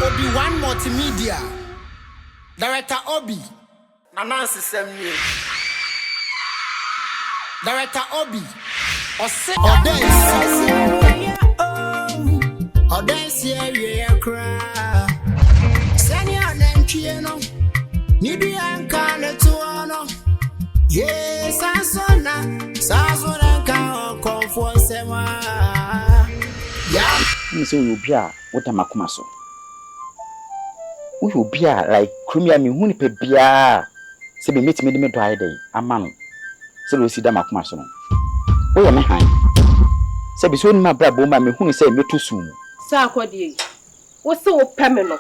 Obi-Wan Multimedia. Director Obi. Nancy Samuel. Director Obi. Ɔdɛnsi awie kra. Sani anantwie no. Nidi anka ne tuano. Ye sasona nka okofo sema. Ya. So you be a what am akuma so. You be a like krumia me hu ni pe bia. Se be meet me de me do ai dey amano. Se lo si da makuma so no. Wo ye me han. Se be so ni ma bra bo ma me hu ni se me to su. Sa akwade. Wo se wo peme no.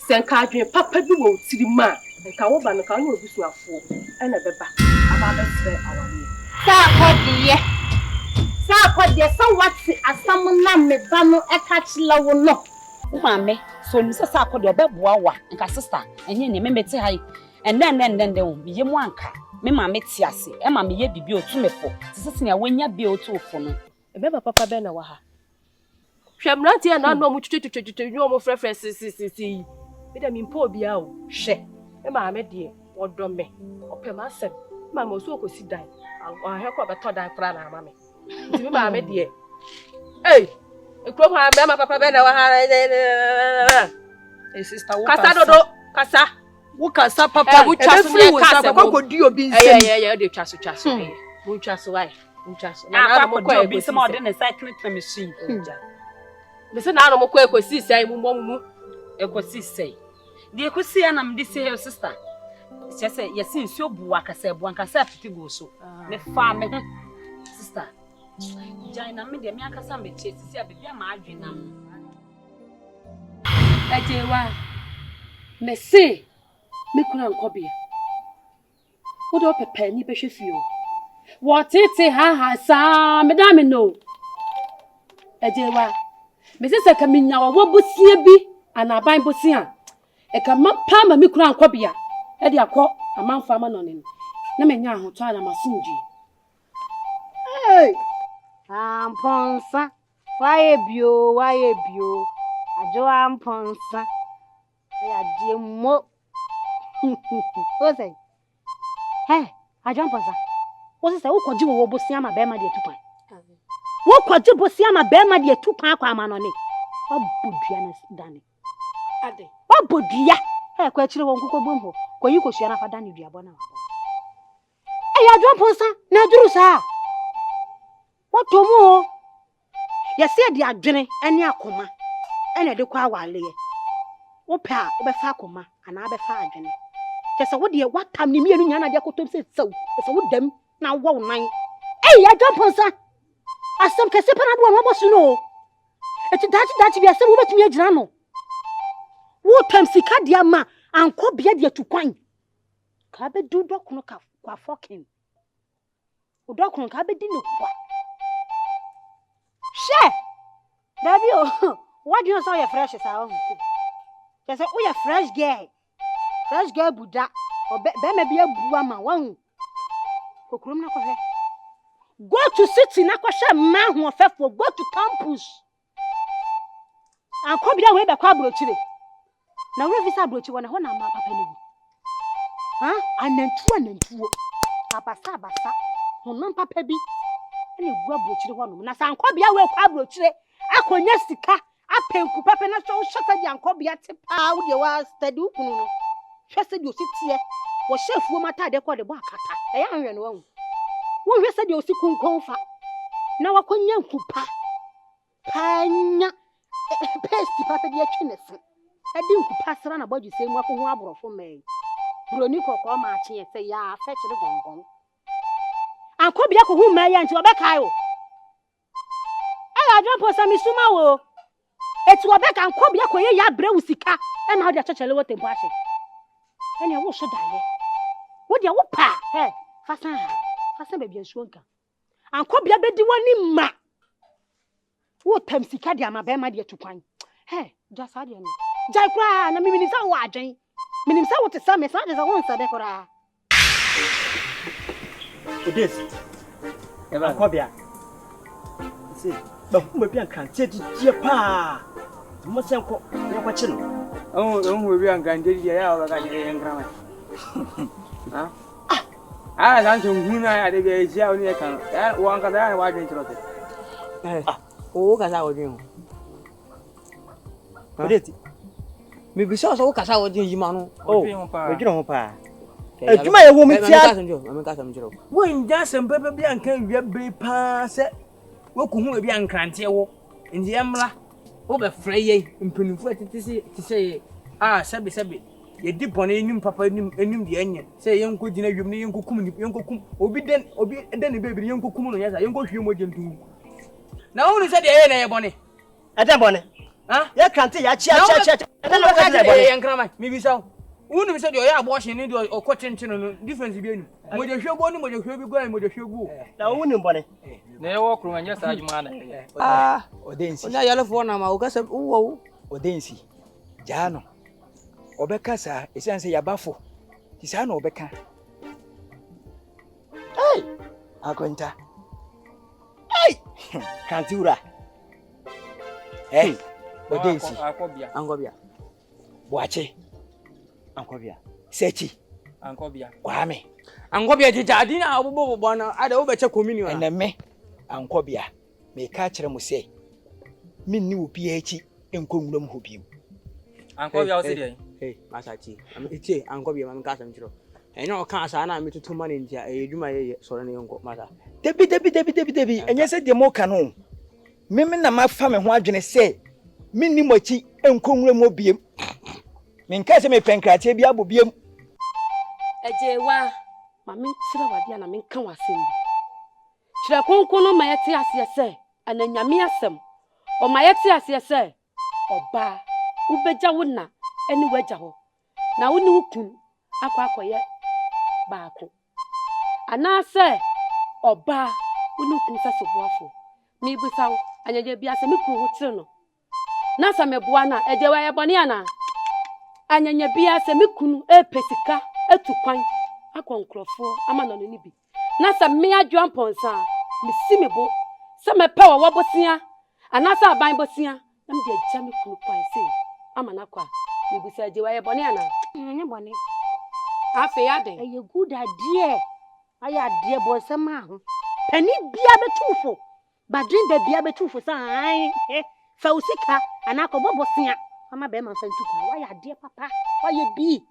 Se nka adwen papa bi wo tiri ma. Nka wo ba no ka wo obisu afo. E na beba. Aba be sre awale. Sa akwade. Sa akwade sa wati asam na me ba no e ka chila wo no. Wo ma me so ni sa akwade obeboa wa nka sister enye ne me meti hai. Enen wo biye mu anka. Me ma me ti ase e ma me ye bibi otumefo sese ne awanya bi otufo no e be papa be na wa ha hwemranti na no mu twetwetwetwe nyo mo frefre sisi be da mi mpa obi a o hwe e ma me de odo me opem asem ma mo so okosi dan ahwe ko be to dan kra na ama me ti me ma me de e kro ha be ma papa be na wa ha sister wo kasa dodo kasa Wukasa papa muchaso ne kasa kokodi obi nsem de twaso muchaso why muchaso na mo kwa obi nsem ode ne cycling machine me se na no mo kwa ekosi sai mu ekosi sai de ekosi ya na me de say sister say yesi nsuo buwa kasa buwa kasa piti go so me fa me sister jaina me de me akasa me che sisi abia ma adwena mo Agyiewaa me say me kuna nkobia wo do pepe ni behwe fie o wo tete ha sa me da me no Agyiewaa me se ka minya wo bosie bi anaban bosia e ka pa ma me kuna nkobia e de akọ amanfa ma no ne na me nya ahoto ala masunji amponsa waye bio ajo amponsa ya die mo Ose. Hey, ajamposa. Ose se ukoji wo bosia ma be ma de tupan. Wo koji bosia ma be ma de tupan kwa ma no ne. Obodua na dane. Ade. Obodua. Hey, kwa chire won kokko bombo. Kwa yi kosua na fa dane duabo na wabo. Hey, ajamposa na duru sa. Wo tomu o. Yesi de adwene ene akoma. Ene de kwa awale ye. Wo pa obefa akoma ana abefa adwene. Kesa wo de watam ni mienu nya na de kotom se tsaw kesa wo dam na wo nan ya jamponsa asem kese pa na do wo bosu no eti dachi bi asem wo betumi agina no wo tam sika dia ma anko bia de tukwan ka be du dokuno ka kwa fokin wo dokuno ka be di ne kwa she dabi o what do you say you fresh sa o kesa wo ya fresh girl buda be me bia buwa ma wan kokrom na kohwe go to city na kohwe ma ho ofefo go to campus akọ bia we be kwa brochire na we visa brochi wona ho na ma papa ne bu anantuo abasa honon papa bi ene gua brochire ho no na sa akọ bia we kwa brochire akonya sika apenku papa na so shata di akọ bia tipa wo de wa study ukunu no hwese di ositie wo shefuo mata de ko de bo akata e ya hwe no wahu wo hwese di osikunkon fa na wakonya nkupa panya pesti papa di atwe nese e di nkupa sra na bodu se mu akohu aborofo mai broni kokko ma ache se ya afechire gongon anko bia ko hu mai ya nti obekai o adwan posa misuma wo eti obeka anko bia ko ye ya bre usika e ma de achechele wo tempo ache ene wo so daye wo de wo pa fasa be bia nsuo nka anko bia bedi woni ma wo tam sika de ama be ma de tukwan jasa de no jai kra na mimi ni sa wo adwen minim sa wo te sa me sa de sa wo nsa de kra Odesi eba anko bia si ba hu ma bia kan tie pa mo senko ya kwa chino we be an granddaddy, ya or a grandma. Ah, that's who I had a share on the account. One can I watch it. Oh, because I was doing. What is it? Maybe so, because I was doing Yimano. Oh, you know, Pa. You may a woman, I'm a cousin Joe. When Jason Pepper Bianca be pass it. What could be uncranty in the Emla? Over Frey, in Penifet to say, Sabi. You dip on any papa and the onion. Say, young good dinner, you may young cook, Obi then, and then the baby, young cook, yes, I young go humor too. Now only said the air, Bonnie. At that bonnet. Ah, you can't say, I chat. I don't know what young grandma, maybe so. Wouldn't said your washing into or cotton difference between. Would you show bonnie, would you show going with your show go? Now, wouldn't bonnet. They walk room and just as man. Ah, Ɔdɛnsi. Now, yellow for now, August, oh, Ɔdɛnsi. Jano. Obeka sa esanse yabafo tisa na obeka hey akonta hey kantiura hey Ɔdɛnsi angobia boache angobia sechi angobia kwame angobia jijadi na obobo na ada obeche communion eneme angobia me ka kire mu se minni obi echi enkonwuram hobiu angobia o se dey. Hey, Masachi, I'm itchy, Uncle, I'm Cassim. And no can't say I'm to 2 money in here. You may sorry, young mother. Debbie, and yes, the more canon. Mimmin, my family, what you say? Minnie Mochi, and Congress Mobium. Min Casimir Pancratia, Bobium. Agyiewaa, Mammy, Silvadiana, mean come was in. Should I call my etias, yes, sir, and then Yamiasem, or my etias, yes, sir, or bar, Ubeja wouldna. Anywhere jaho. Na woni wukun akwakoye baako. Ana se oba woni wukun sa soboafo. Mi busaw anyaje bia se mikru wutire no. Na sa meboa na Agyiewaa ye bone ana. Anyanya bia se mikunu epesika etukwan akonkrofo ama no ni bi. Na sa me adwan ponsa mi simebo se mepe wo bosia ana sa aban bosia na me de agya mikunu kwan se ama na kwa. You be said you were bonny, bonny. I fear they. A good idea. I had dear boy some man. Penny be a betufo. But drink the beer betufo, sign. Fausika, and Uncle Bobosia. I'm a bearman sent to why are dear papa? Why you be?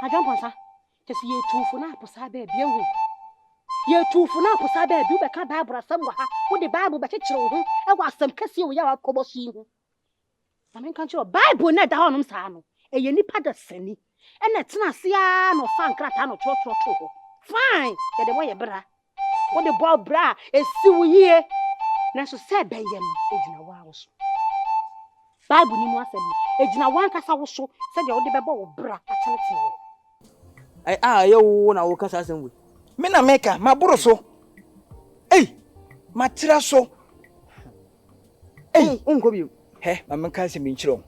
I don't want, sir. Just ye two for Naples, I bear you. Ye two for Naples, I bear you, but Barbara somewhere. With the Bible, but it's true. I was some Cassie, we are Cobosi. I mean, can't you Bible net down on Sano? A yenipa da seni. And that's not Sian or Fan Cratano Trotro. Fine, get away, bra. What the ball bra is so ye. Naso said Bayam, Ejina Wows. Bible Nimo said, Ejina one cassa was so said the old ball bra at I you won our Cassan with. Mina Meka, my broso. Hey, my traso. Hey, Uncle you. He, Mamma Cassim in Chrom.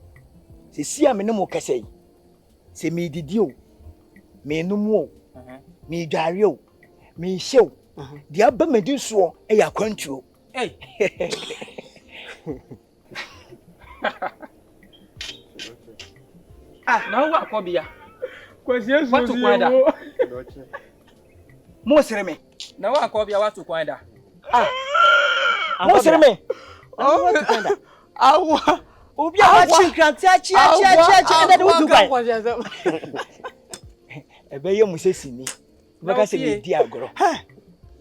Se see a minimum cassay. Se me did you. Me no more. Me dario. Me show. The abba me do so a ya control. Hey. Now what, Cobia? Question what to find most reme. Now what, Cobia, what to find out? Most reme. Oh, what to find out? Awa obi achi krantiachi na de wudu ebe ye musesi ni baka se me di agoro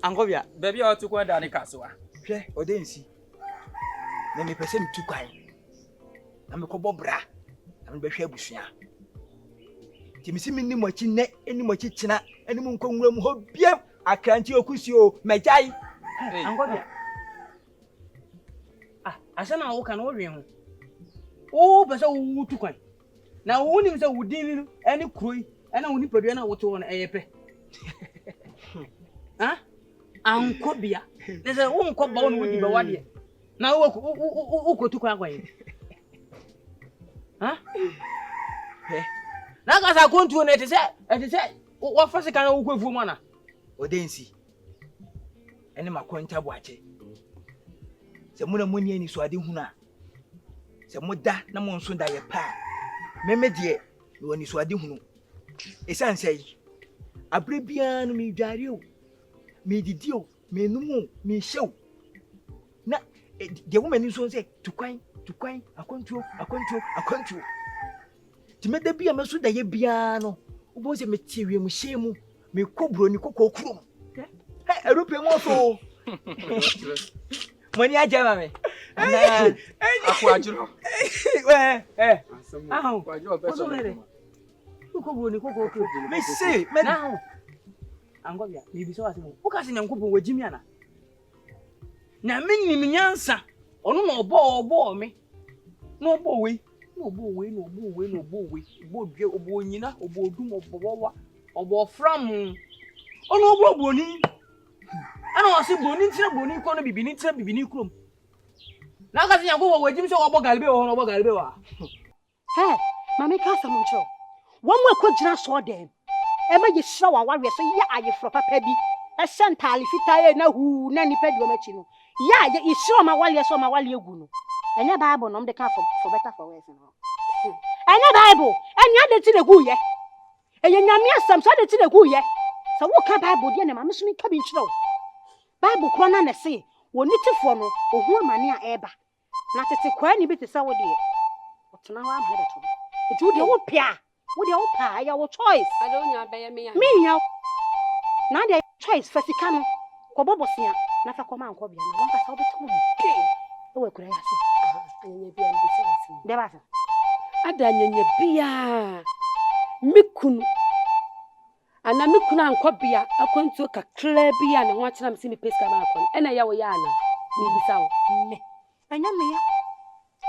angobia baby o tukwa da ne kasoa hwe Ɔdɛnsi na me pese ntukwan na me kɔbɔ bra na me behwe abusua ti mi si mi ni mochi ne eni mochi china eni mu nkonwura mu ho biem akranti okusi o mejai angobia asana wo kan wo hwe ho o pese wo tukwan na wo nim se wo din ni eni kroi ena wo ni padua na wo to won eyepe ha ankobia lese wo nkoba wo no di ba wade na wo ko tukwan kwan ha na ka sa kontu na ete se wo fase kan wo kwafu mu na Ɔdɛnsi ene makonta boache se muna muni ni so ade huna Se moda na mo nso da ye pa. Meme de no ni so ade hunu. Esan sei. Abre bia no me dware o. Me didi o, me numu, me hyew. Na de woman ni so say tukwan, akwantuo. Ti me da bia me so da ye bia no. Wo se me tiwe mu hyemu, me kobro ni kokko kurom. Erupe mo so. Money ajama me. Akwa ajiro. Aho. Oso mere. Kobro ni kokko kurom. Me say, me now. Angobia, me bi so asemo. Wo ka se nyankopon wajimi ana. Na me nim nyansa. Ono na obo me. No obo we. No dwe, obo nyina, obo dum, obo wawa, obo fram. Ono obo boni. Ana wase boni tira boni ko no bibini tira bibini krom. Na ka se nyankopon wajimi so obo galbe wa. Hey, mama ka sa mo ncho. Wo mo akogina so dem. E ma ye hira wa wawe so ya ayefro papa bi. E sentale fitaye na hu na nipa di o machi no. Ya ye hira ma wale so ma wale egu no. Enya Bible no, de can for better for worse no. Enya Bible, enya de ti na gu ye. Enya nyame asam so de ti na gu ye. So wo ka Bible de na ma so mi ka bi nkyerɛ wo. Bible kro na na se, woni tifo no, ohu amane a eba. Na tete kwa ni bi te sa wo de. Otona wa amane beto. Eti wo de wo pia, ya wo choice. Ade onya bɛyɛ me ya. Me nya. Na de choice fasika no, ko bobosia, na fa koma anko bia na wanka sa wo beto mo. Ewe kura ya se. Anyanya bia mbisa wasi. Deba sa. Ada anyanya bia. Mikunu. Ana mikunu anko bia akwantu kakra bia ne ho akyena mse me peska ba akon. Ena ya wo ya ana. Me bisa wo. Me. Anya me ya.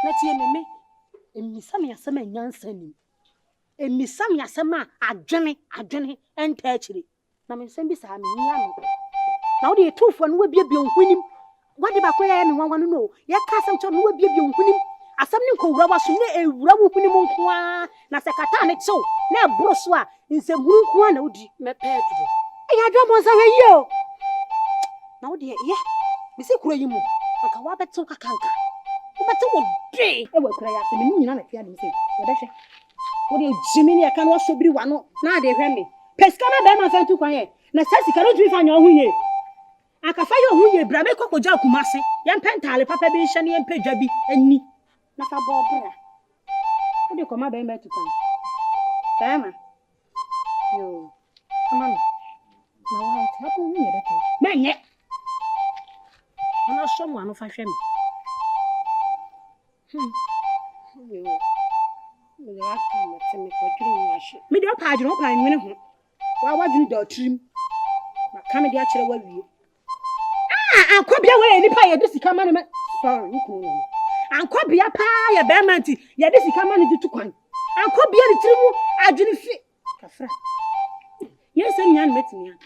Na tie me. Emisa me asem anyansa nim. Emisa me asem a adwene enta akire. Na me nsem bisa me nya no. Na wo de etufo no wabiebie onhunim. Wadi ba ko ya me wanwa no. Ya ka asem cho no wabiebie onhunim. Asem ni nkowura waso na ewura wo hunim nko a. Na se kata ne chew na ebro so a nseburu nko a na odi. Me pedro. Ya adwo nsa hwe yo. Na wo de ye. Me se kuro yi mu. Aka wa beto kakanka. Wo beto wo de. E wa kura ya se me nyina na fia dem se. Wo de hwe. Wo de jimini ya kan wo so biri wano na de hwe me. Peska na be ma santu kwan ye. Na sasika no tumi fa nya ho ye. Akafa ye ho ye bra me kokoja kumase. Ye mpentale papa bi hye ne ye mpedwa bi ani. Na fa bo bra. Wo de koma be ma tu kwan. Ba ma. Yo. Amano. Na wa tabu hu ye de to. Menye. Ana so mo anu fa hwe me. Yo. Me ya ka me te me kodwiri nwahye. Me de opa adwene opa nwene ho. Wa wadwene da otrim. Ma ka me de a kire wa wie. Ankobia we nipa ye de sika ma ne me. Sorry, nkunu no. Ankobia pa ye be manti ye de sika ma ne ditu kwan. Ankobia de tirimu adwene fi. Kafra. Yes, em yan metimi aka.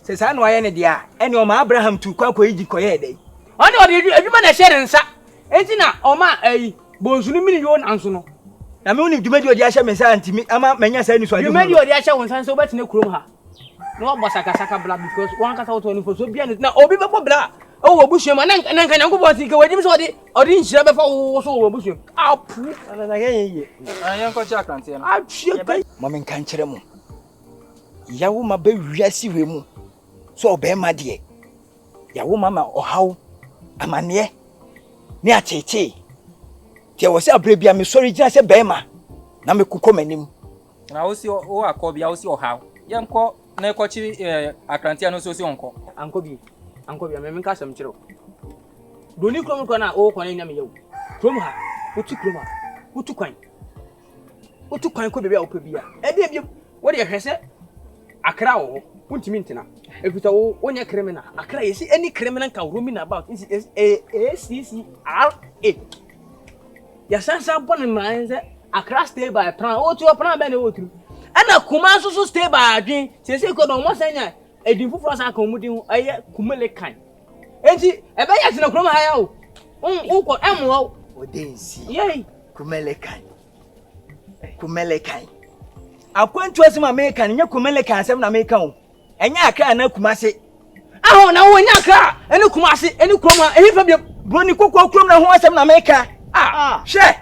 Se sa no aye ne dia ene o ma Abraham tu kwa kwa iji koye dey. Oni odi adwuma na hye nsa. Enti na o ma ayi bonzunu mini yo nanso no. Na me unim dwumadi odi ahye me sa antimi ama manya sa ni so ade. Dwumadi odi ahye won san so betene kurom ha. No bosaka bla because one kasa to ni for so bia na obi be bla. O wo busuam na nka nyankopɔ sike wadi mi so odi nhira be fa wo so wo busuam. Apu. Na ye. Ayan ko cha krante no. Atwe kai. Mo men kan kire mo. Yawo ma be wiase we mu. So obema de. Yawo mama ohaw amane ne acheche. Tie wo se abrebia me sori gina se bema na me kokɔ manim. Na wo si o akɔbia wo si ohaw. Yenko na ekɔchi akrantia no so si onko. Anko me ka sam kyerɛ. Doni krom ko na o kɔ na nya me yewu. Krom ha, otu krom ha. Otu kwan. Otu kwan ko bebia o pɛ bia. E de bia wo de hwɛsɛ akra wo. Wontimi ntina. Efita wo onya criminal. Akra yesi any criminal can roam in about. ACCRA. Ya sansa bone man say Akra stay by plan. O to plan be na o tru. Ana Kuma so stay by adwen. Sese ko no mo sanya edin fufuro san kan mudin aye kumelekan. Enti ebe ya tena kroma haya o. Unko emwo Ɔdɛnsi. Yey kumelekan. Akwantu asema America nya kumelekan asem na America o. Enya Akra na Kumase. aho na wo nya Akra ene Kumase ene kroma ehifa bi Broni kokɔ krom na ho asem na America. Hwɛ.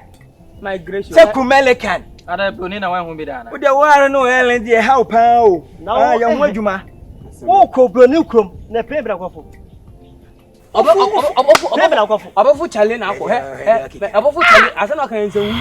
migration. Se kumelekan. Ada broni na wan ho bi da na. Wo de ware no Helen de how pa o. Ya ho adwuma. Wo ko broni krom na prebra kwafo. Obofu chale na akọ obofu chale asa na kan nsewu.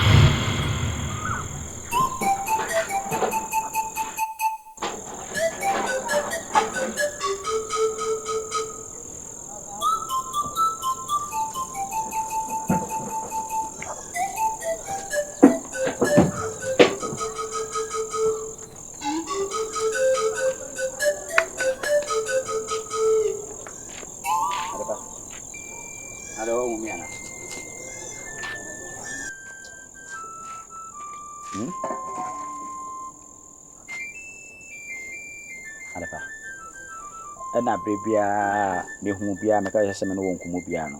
Na brebia me hu bia me ka yese me no won kumu bia no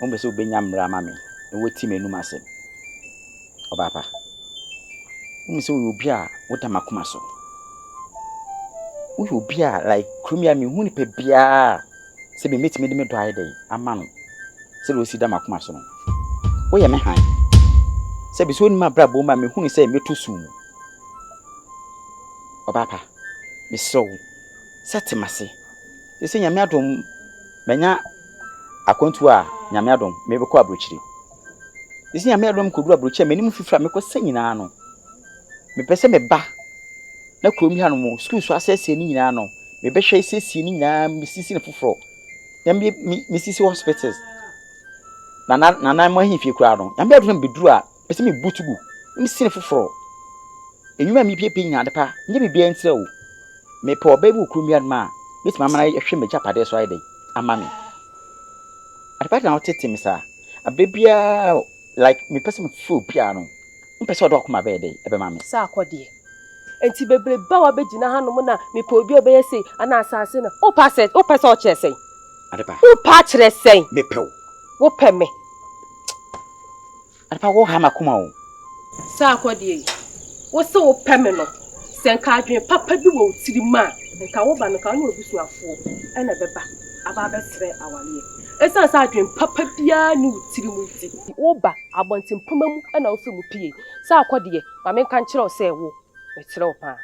o be se obenya mra ma me e woti me num asem obapa o se wo bia wo ta makoma so wo bia like krumia me hu ni pe bia se be meti me de me do aide ama no se lo si da makoma so no wo ye me han se be so ni ma bra bo ma me hu ni se me to su mu obapa me so setimase ese nyame adom menya akwantu a nyame adom mebekọ abrochiri ese nyame adom kodu abrochiri menim fifra mekọ sanyina no mepese meba na kromi ha no mo school so asese ni nyina no mebehwe sesi ni nyina misisi ne foforo nyame misisi hospitals na mo ahifie kura no nyame adom beduru a pese me butugu misisi ne foforo enwuma mi piepe nyina depa nye bibia ntire o me po baby kromi adma Miss Mamma, I should be Japanese Friday. A mammy. I bet now tell me, sir. A baby like me person full piano. Person dock my bed, ever mammy. Sa kwa die. Enti bebre bawa bejina hanu muna mi po bi obeye say ana asase na. O pass it, o pass o che say. Adepa. O patch re say. Me pe. Wo pe me. Adepa wo ha makoma o. Sa kwa die. Wo se wo pe me no. Senka adwen papa bi wo tiri ma. Nka wo ba no ka no obusuafo ena beba aba besre awale esa sa adwen papa bia ni utiri mu ti wo ba abontin poma mu ena wo femu pie sa akode ma me kan kire o se wo me kire wo pa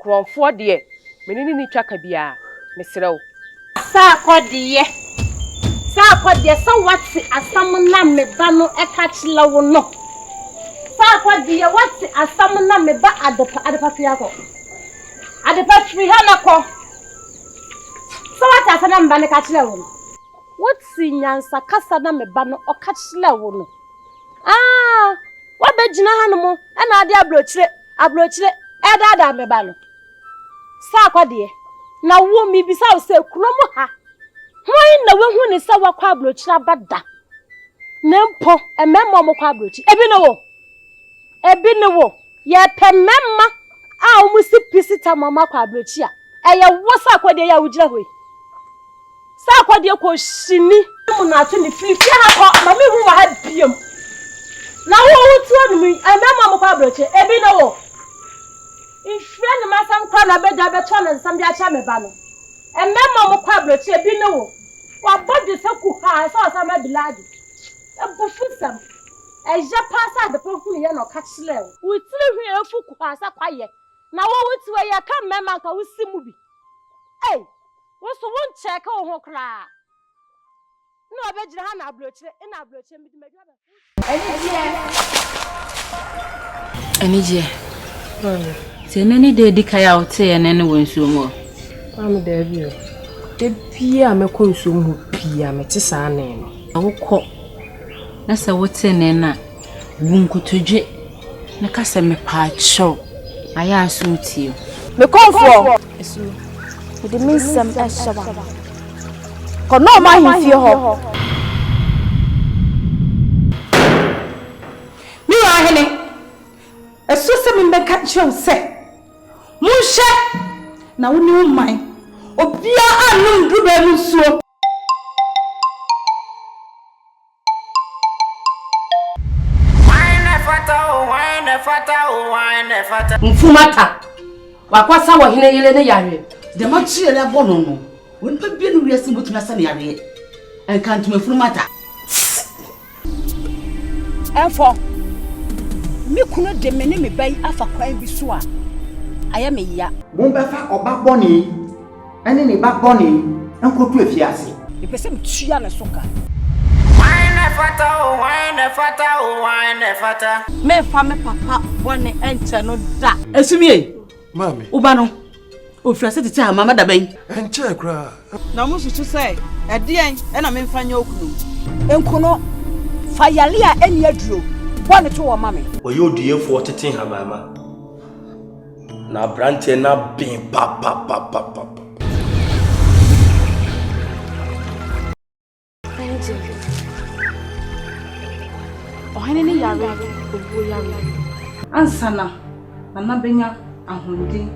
kronfo de me ni twaka bia me kire wo sa akode sa wati asam na me ba no e ka kire wo no sa akode wati asam na me ba adepa fiako Adepa free hanako. So what asa na mba ne ka kire wo no. What si nyansa kasa na me ba no o ka kire wo no. Wa begina hanu mo e na ade abrochire e dada me ba no. Sa akwade na wo mi bisa wo se kuromo ha. Hoin na we hu ne sa wakwa abrochire abada. Ne mpo e memmo mo kwa abrochire. Ebi ne wo. Ye pe memma a umusi pisita mama kwa abrochia Eya wosa akwade ya wujira hoi. Sa akwade ko shini mu na to ni filifi ha ko ma me hu wa ha biem. Na wo wutu anu mi amama mo kwa broche ebi na wo. Ihwe ni masam kwa na beda beto na nsam bia cha me ba no. Amama mo kwa broche ebi na wo. Wa body se ku ha so sa ma biladi. Ebu fusam. Eja pasa de pofu ye no ka chile. Wutiri hwe efu ku ha sa kwaye. Na wo wutu we ya ka mema ka wusimu bi. Hey, what's the one check on cry? No, I bet you have a brooch and a brooch and Any year. Say, any day, Dick, I out say, and anyone so more. I'm a debut. The Pia me consume Pia me tisa name. I will call. That's a what's in Nana. Wunku to jet. Nakasa me part show. I ask you. Me come for. It means some extra. Kono ma hifie ho. Mi wa hene. Esu se mi mbeka chew se. Munhye na woni wo man. Obia anum dube mu suo. Wine Mfumata. Wakwasa wo hene yele ne yare. The matri na bono no. Won pa bia no wiase botumi asa ne yare. Enka ntuma furu mata. Enfo. Me kunu de me ne me bai afa kwan bi so a. Aya me ya. Mo be fa oba boni. Ene ne ba boni. Enkotu afiase. E pese me tua na so ka. Wine fata. Me fa me papa boni enche no da. Esumie. Mami. Uba no. Ofrase tete ha mama da ben. Enche kra. Na mo susu say, edien e na me mfanya okunu. Enkuno fa yale a eni aduro. Boni to wo mame. Oye odiyefo tete ha mama. Na brante na bin pa. Ohene ne yare, obo yare. Ansana, mama benya ahonde.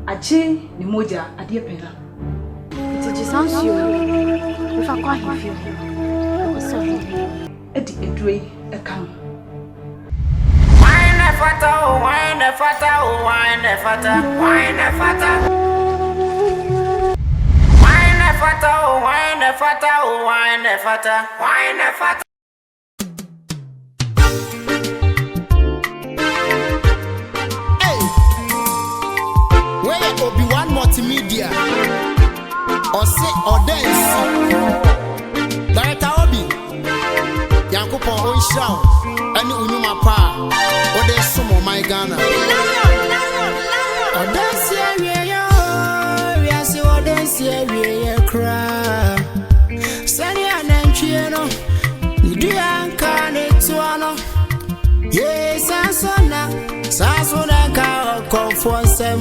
Ache ni moja adie pera. Tijisansio. Me fa kwa hifio. Ko so. Edi edwe ekam. Wine fata. Obi-Wan multimedia or say Ɔdɛnsi Director Obi Yankopɔn Onhyiraw ɛne Unuma pa ɔde somo my Ghana Ɔdɛnsi awie wiase Ɔdɛnsi awie kra sani anantwie no nidua nka ne toa no ye sasona ka comfort sem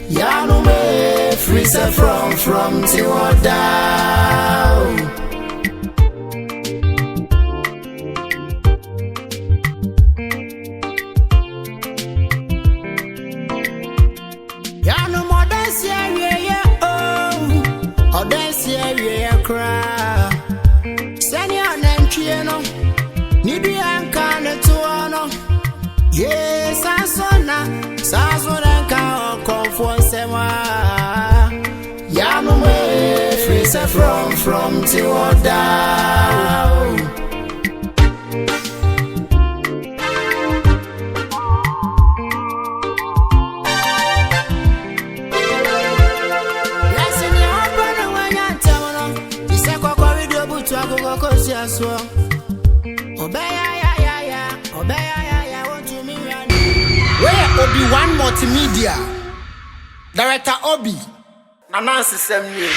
Yanu me freeze from till down. Yanu more dance yeah oh dance yeah cry. Sani anantwie no nidu anka ne to no ye sasona ka comfort sem Yanu me freeze from till down. Obi-Wan multimedia Director Obi Nancy Semni